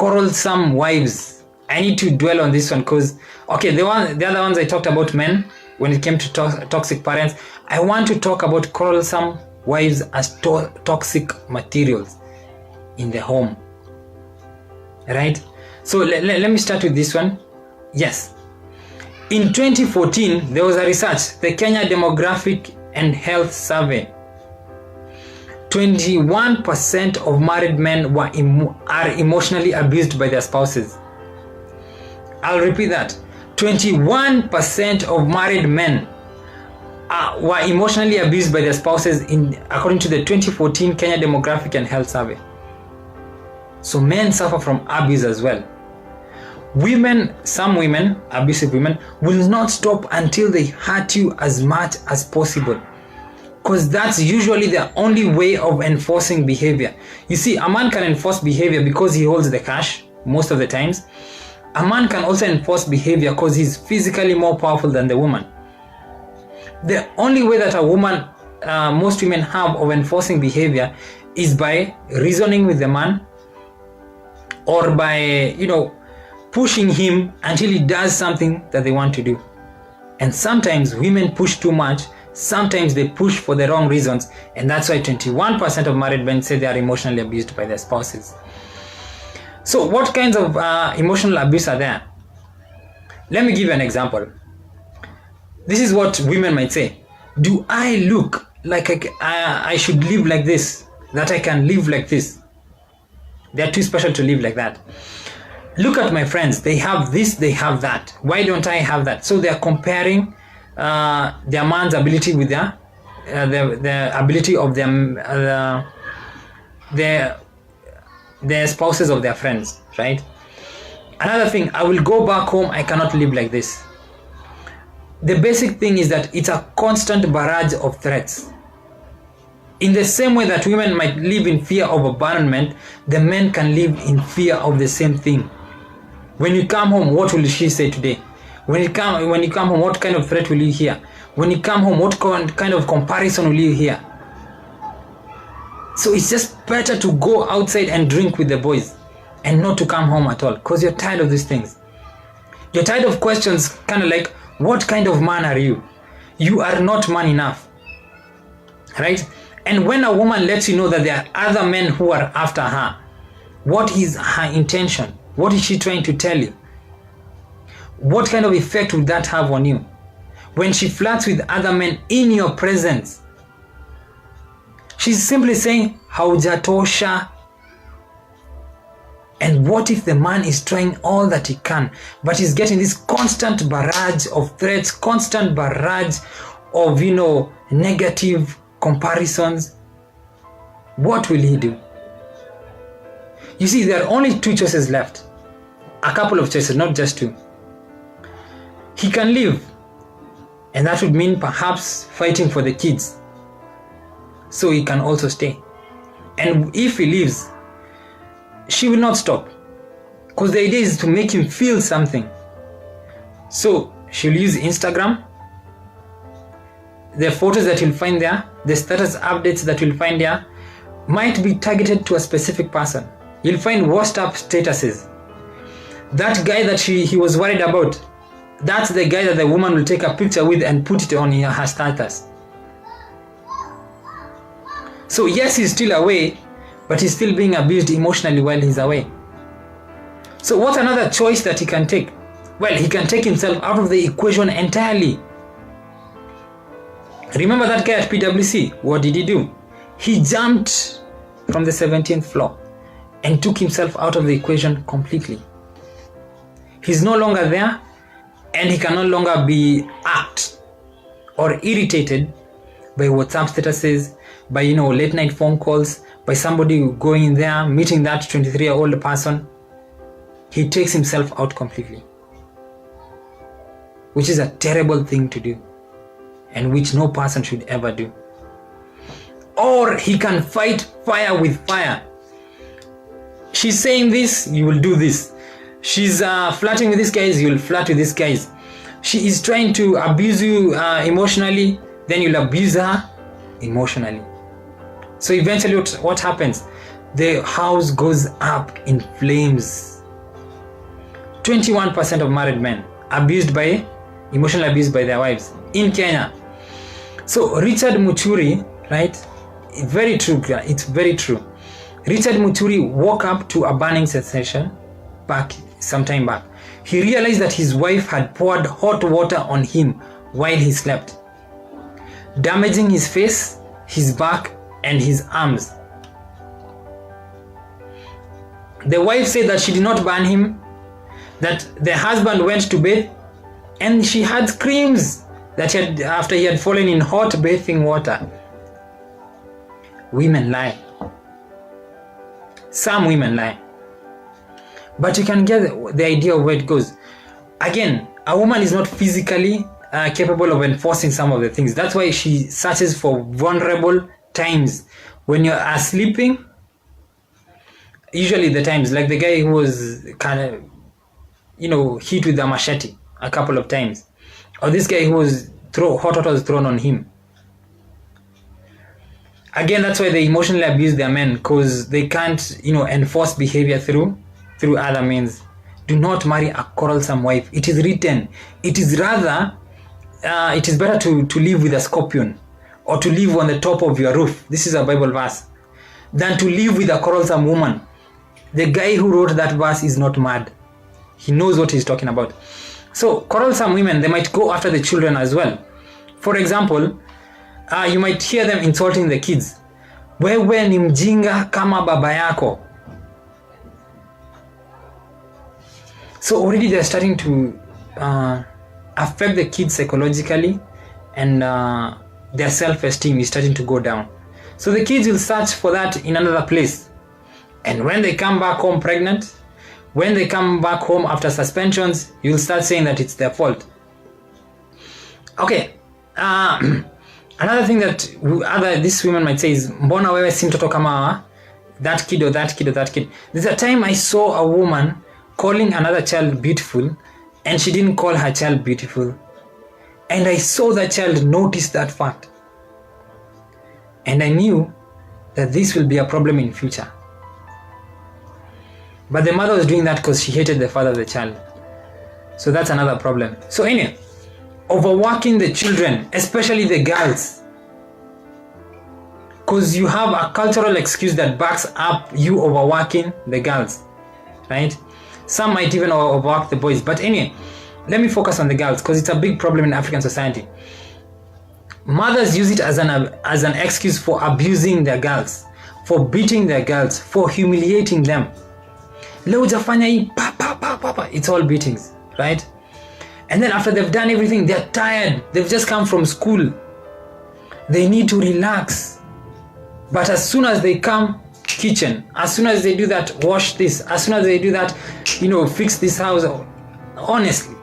quarrelsome wives. I need to dwell on this one because, okay, the other ones I talked about men when it came to toxic parents. I want to talk about quarrelsome wives as toxic materials in the home. Right? So let me start with this one. Yes. In 2014, there was a research, the Kenya Demographic and Health Survey. 21% of married men are emotionally abused by their spouses. I'll repeat that. 21% of married men were emotionally abused by their spouses according to the 2014 Kenya Demographic and Health Survey. So men suffer from abuse as well. Some women, abusive women, will not stop until they hurt you as much as possible. Because that's usually the only way of enforcing behavior. You see, a man can enforce behavior because he holds the cash most of the times. A man can also enforce behavior because he's physically more powerful than the woman. The only way that most women have of enforcing behavior is by reasoning with the man, or by, pushing him until he does something that they want to do. And sometimes women push too much. Sometimes they push for the wrong reasons, and that's why 21% of married men say they are emotionally abused by their spouses. So what kinds of emotional abuse are there? Let me give you an example. This is what women might say. Do I look like I should live like this? That I can live like this? They are too special to live like that. Look at my friends. They have this, they have that. Why don't I have that? So they are comparing their man's ability with the ability of their spouses of their friends, right? Another thing, I will go back home, I cannot live like this. The basic thing is that it's a constant barrage of threats. In the same way that women might live in fear of abandonment, the men can live in fear of the same thing. When you come home, what will she say today? When you come home, what kind of threat will you hear? When you come home, what kind of comparison will you hear? So it's just better to go outside and drink with the boys and not to come home at all, because you're tired of these things. You're tired of questions kind of like, what kind of man are you? You are not man enough. Right? And when a woman lets you know that there are other men who are after her, what is her intention? What is she trying to tell you? What kind of effect would that have on you? When she flirts with other men in your presence, she's simply saying, haujatosha. And what if the man is trying all that he can, but he's getting this constant barrage of threats, constant barrage of, negative comparisons? What will he do? You see, there are only two choices left. A couple of choices, not just two. He can leave, and that would mean perhaps fighting for the kids. So he can also stay. And if he leaves, she will not stop, because the idea is to make him feel something. So she'll use Instagram. The photos that you'll find there, the status updates that you'll find there, might be targeted to a specific person. You'll find WhatsApp statuses. That guy that he was worried about, that's the guy that the woman will take a picture with and put it on her status. So yes, he's still away, but he's still being abused emotionally while he's away. So what's another choice that he can take? Well, he can take himself out of the equation entirely. Remember that guy at PwC? What did he do? He jumped from the 17th floor and took himself out of the equation completely. He's no longer there, and he can no longer be irked or irritated by WhatsApp statuses, by late night phone calls, by somebody going in there, meeting that 23-year-old person. He takes himself out completely, which is a terrible thing to do, and which no person should ever do. Or he can fight fire with fire. She's saying this, you will do this. She's flirting with these guys, you will flirt with these guys. She is trying to abuse you emotionally, then you'll abuse her emotionally. So eventually what happens? The house goes up in flames. 21% of married men emotionally abused by their wives in Kenya. So Richard Muchuri, right? Very true. It's very true. Richard Muchuri woke up to a burning sensation some time back. He realized that his wife had poured hot water on him while he slept, damaging his face, his back, and his arms. The wife said that she did not burn him, that the husband went to bed, and she had screams after he had fallen in hot bathing water. Women lie. Some women lie. But you can get the idea of where it goes. Again, a woman is not physically capable of enforcing some of the things. That's why she searches for vulnerable times. When you are sleeping, usually the times, like the guy who was kind of, hit with a machete a couple of times. Or this guy who was hot water was thrown on him. Again, that's why they emotionally abuse their men, because they can't, enforce behavior through other means. Do not marry a quarrelsome wife. It is written. It is rather, it is better to live with a scorpion or to live on the top of your roof. This is a Bible verse. Than to live with a quarrelsome woman. The guy who wrote that verse is not mad. He knows what he's talking about. So, quarrelsome women, they might go after the children as well. For example, you might hear them insulting the kids. Wewe ni mjinga kama baba yako. So already they're starting to affect the kids psychologically, and their self-esteem is starting to go down. So the kids will search for that in another place. And when they come back home pregnant, when they come back home after suspensions, you'll start saying that it's their fault. Okay. Another thing that these women might say is, mbona wewe si mtoto kama that kid or that kid or that kid. There's a time I saw a woman calling another child beautiful, and she didn't call her child beautiful. And I saw that child notice that fact. And I knew that this will be a problem in future. But the mother was doing that because she hated the father of the child. So that's another problem. So anyway, overworking the children, especially the girls, because you have a cultural excuse that backs up you overworking the girls, right? Some might even overwork the boys. But anyway, let me focus on the girls, because it's a big problem in African society. Mothers use it as an excuse for abusing their girls, for beating their girls, for humiliating them. It's all beatings, right? And then after they've done everything, they're tired. They've just come from school. They need to relax. But as soon as they come, kitchen. As soon as they do that, wash this. As soon as they do that, fix this house. Honestly.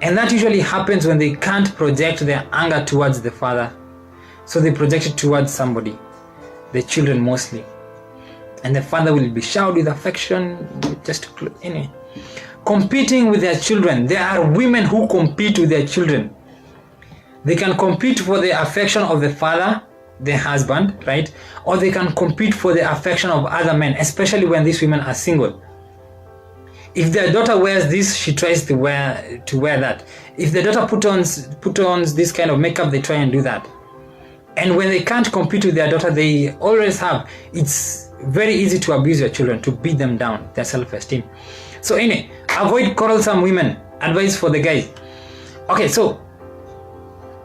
And that usually happens when they can't project their anger towards the father. So they project it towards somebody. The children mostly. And the father will be showered with affection. Anyway. Competing with their children. There are women who compete with their children. They can compete for the affection of the father, the husband, right? Or they can compete for the affection of other men, especially when these women are single. If their daughter wears this, she tries to wear that. If the daughter put on this kind of makeup, they try and do that. And when they can't compete with their daughter, they always have. It's very easy to abuse your children, to beat them down, their self-esteem. So anyway, avoid quarrelsome women. Advice for the guys. Okay, so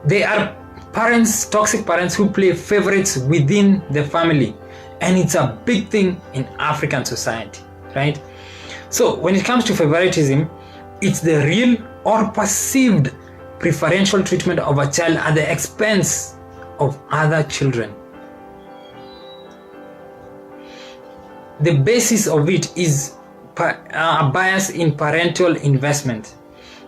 they are parents, toxic parents who play favorites within the family. And it's a big thing in African society, right? So when it comes to favoritism, it's the real or perceived preferential treatment of a child at the expense of other children. The basis of it is a bias in parental investment.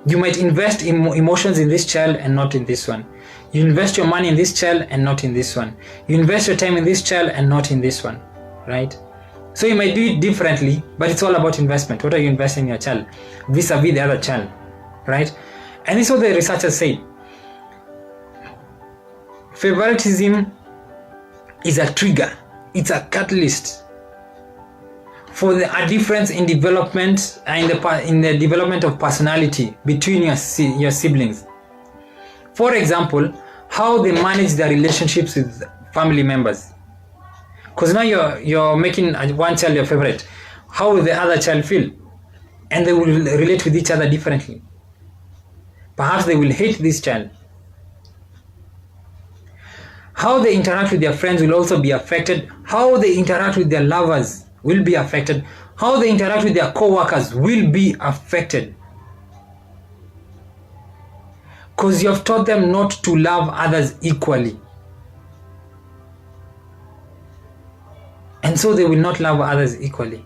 You might invest emotions in this child and not in this one. You invest your money in this child and not in this one. You invest your time in this child and not in this one, right? So you might do it differently, but it's all about investment. What are you investing in your child vis-a-vis the other child, right? And this is what the researchers say. Favoritism is a trigger. It's a catalyst for a difference in development, in the development of personality between your siblings. For example, how they manage their relationships with family members. Because now you're making one child your favorite. How will the other child feel? And they will relate with each other differently. Perhaps they will hate this child. How they interact with their friends will also be affected. How they interact with their lovers will be affected. How they interact with their co-workers will be affected. Because you have taught them not to love others equally. And so they will not love others equally.